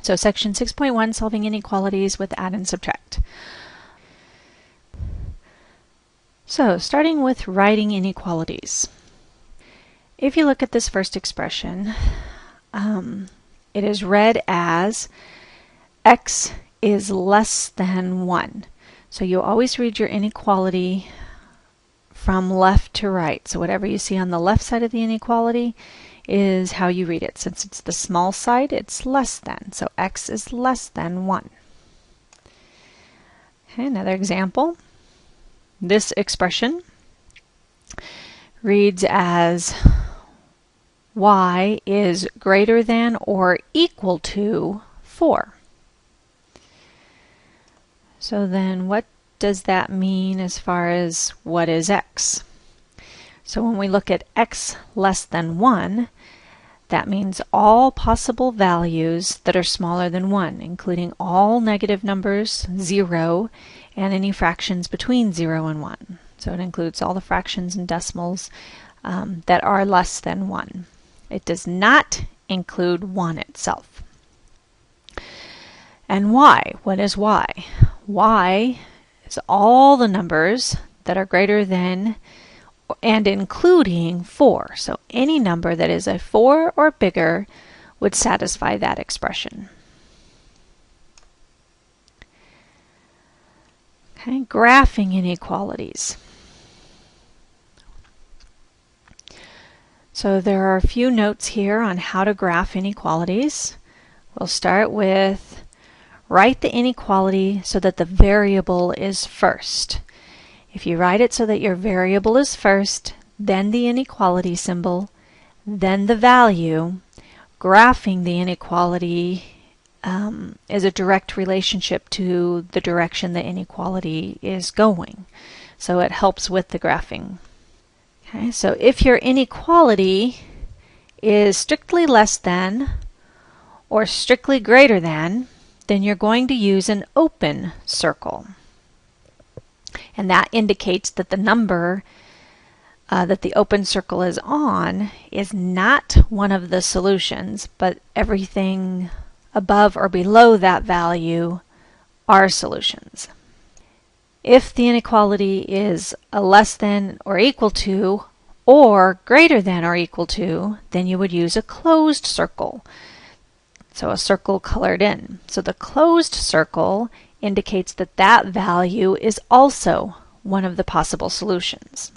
So section 6.1, solving inequalities with add and subtract. So starting with writing inequalities. If you look at this first expression, it is read as x is less than 1. So you always read your inequality from left to right. So whatever you see on the left side of the inequality is how you read it. Since it's the small side, it's less than. So x is less than 1. Okay, another example. This expression reads as y is greater than or equal to 4. So then what does that mean as far as what is x? So when we look at x less than 1, that means all possible values that are smaller than 1, including all negative numbers, 0, and any fractions between 0 and 1. So it includes all the fractions and decimals that are less than 1. It does not include 1 itself. And y, what is y? Y is all the numbers that are greater than and including 4. So any number that is a 4 or bigger would satisfy that expression. Okay, graphing inequalities. So there are a few notes here on how to graph inequalities. We'll start with write the inequality so that the variable is first. If you write it so that your variable is first, then the inequality symbol, then the value, graphing the inequality is a direct relationship to the direction the inequality is going. So it helps with the graphing. Okay, so if your inequality is strictly less than or strictly greater than, then you're going to use an open circle. And that indicates that the number that the open circle is on is not one of the solutions, but everything above or below that value are solutions. If the inequality is a less than or equal to or greater than or equal to, then you would use a closed circle. So a circle colored in. So the closed circle indicates that that value is also one of the possible solutions.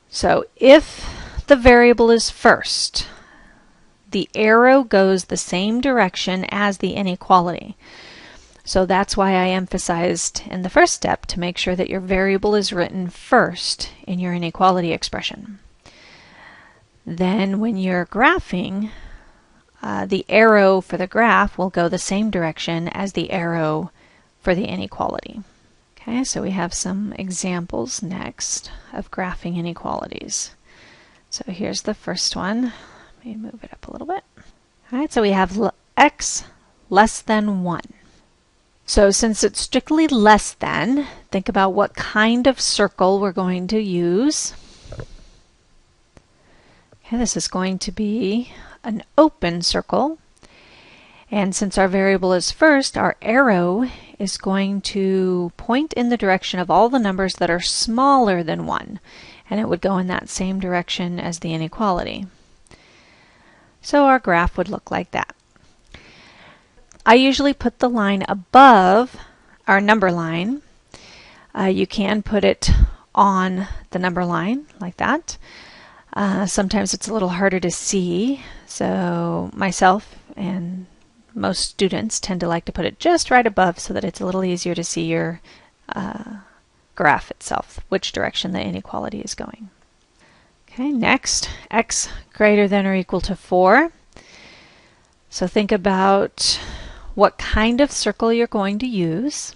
So if the variable is first, the arrow goes the same direction as the inequality. So that's why I emphasized in the first step to make sure that your variable is written first in your inequality expression. Then when you're graphing, the arrow for the graph will go the same direction as the arrow for the inequality. Okay, so we have some examples next of graphing inequalities. So here's the first one. Let me move it up a little bit. All right, so we have x less than 1. So since it's strictly less than, think about what kind of circle we're going to use. Okay, this is going to be an open circle. And since our variable is first, our arrow is going to point in the direction of all the numbers that are smaller than 1. And it would go in that same direction as the inequality. So our graph would look like that. I usually put the line above our number line. You can put it on the number line like that. Sometimes it's a little harder to see, so myself and most students tend to like to put it just right above so that it's a little easier to see your graph itself, which direction the inequality is going. Okay, next, x greater than or equal to 4. So think about what kind of circle you're going to use.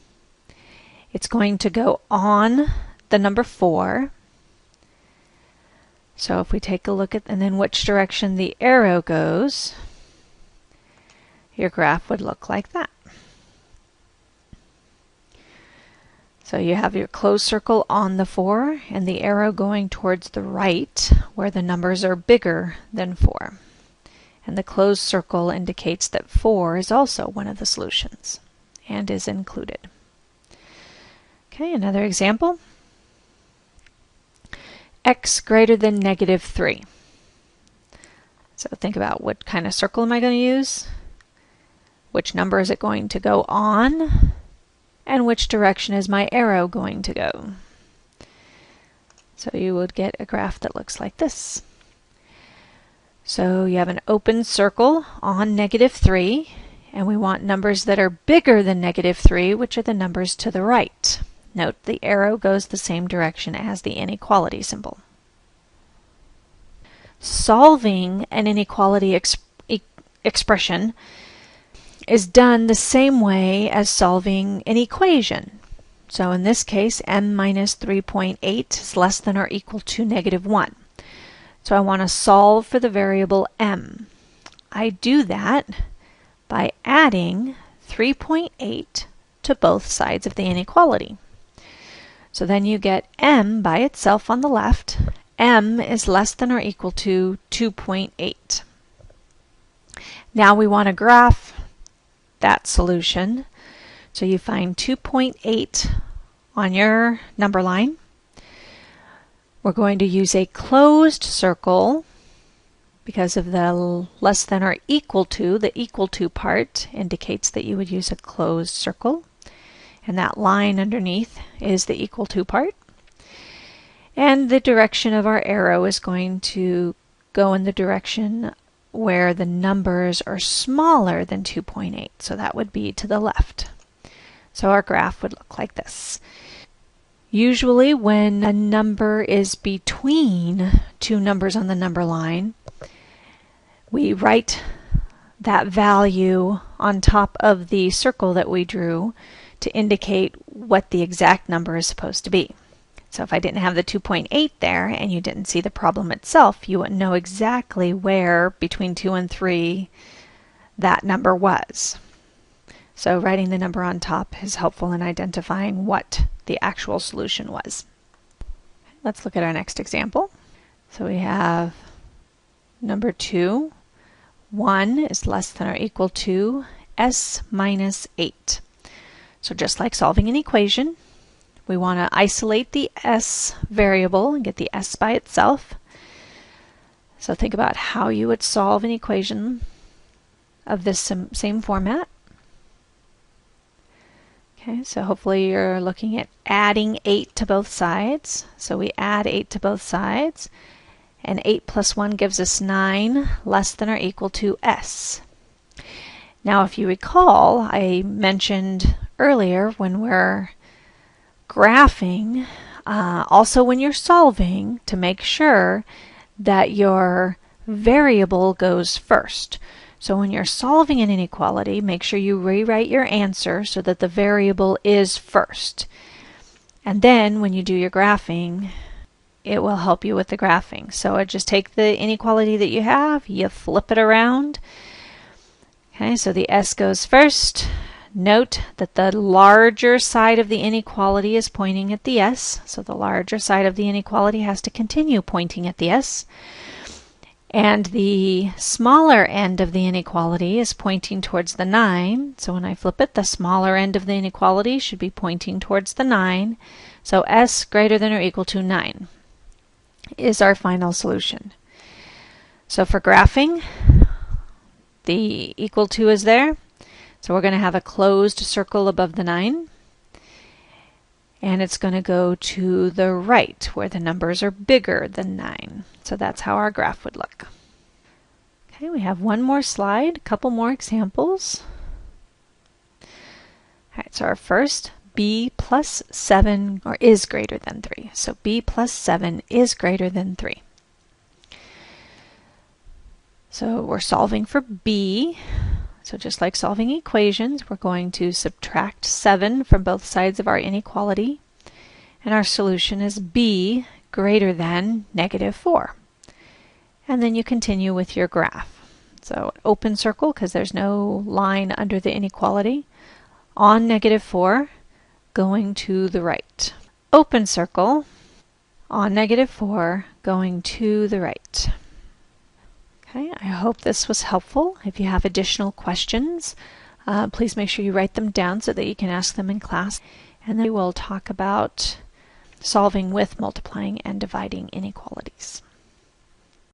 It's going to go on the number 4. So if we take a look at, and then which direction the arrow goes, your graph would look like that. So you have your closed circle on the 4 and the arrow going towards the right where the numbers are bigger than 4. And the closed circle indicates that 4 is also one of the solutions and is included. Okay, another example. X greater than -3. So think about what kind of circle am I going to use? Which number is it going to go on? And which direction is my arrow going to go? So you would get a graph that looks like this. So you have an open circle on -3, and we want numbers that are bigger than -3, which are the numbers to the right. Note the arrow goes the same direction as the inequality symbol. Solving an inequality expression is done the same way as solving an equation. So in this case, m minus 3.8 is less than or equal to -1. So I want to solve for the variable m. I do that by adding 3.8 to both sides of the inequality. So then you get m by itself on the left. M is less than or equal to 2.8. Now we want to graph that solution. So you find 2.8 on your number line. We're going to use a closed circle because of the less than or equal to. The equal to part indicates that you would use a closed circle. And that line underneath is the equal to part. And the direction of our arrow is going to go in the direction where the numbers are smaller than 2.8. So that would be to the left. So our graph would look like this. Usually when a number is between two numbers on the number line, we write that value on top of the circle that we drew to indicate what the exact number is supposed to be. So if I didn't have the 2.8 there and you didn't see the problem itself, you wouldn't know exactly where between 2 and 3 that number was. So writing the number on top is helpful in identifying what the actual solution was. Let's look at our next example. So we have number 2. 1 is less than or equal to s minus 8. So just like solving an equation, we want to isolate the s variable and get the s by itself. So think about how you would solve an equation of this same format. Okay, so hopefully you're looking at adding 8 to both sides. So we add 8 to both sides, and 8 plus 1 gives us 9, less than or equal to s. Now if you recall, I mentioned earlier when we're graphing, also when you're solving, to make sure that your variable goes first. So when you're solving an inequality, make sure you rewrite your answer so that the variable is first. And then when you do your graphing, it will help you with the graphing. So I just take the inequality that you have, you flip it around. Okay, so the s goes first. Note that the larger side of the inequality is pointing at the s, so the larger side of the inequality has to continue pointing at the s. And the smaller end of the inequality is pointing towards the 9. So when I flip it, the smaller end of the inequality should be pointing towards the 9. So s greater than or equal to 9 is our final solution. So for graphing, the equal to is there. So we're going to have a closed circle above the 9. And it's going to go to the right where the numbers are bigger than 9. So that's how our graph would look. Okay, we have one more slide, a couple more examples. All right, so our first, b plus 7 or is greater than 3. So b plus 7 is greater than 3. So we're solving for b. So just like solving equations, we're going to subtract 7 from both sides of our inequality. And our solution is b greater than -4. And then you continue with your graph. So open circle, because there's no line under the inequality, on -4, going to the right. Open circle, on -4, going to the right. Okay, I hope this was helpful. If you have additional questions, please make sure you write them down so that you can ask them in class. And then we will talk about solving with multiplying and dividing inequalities.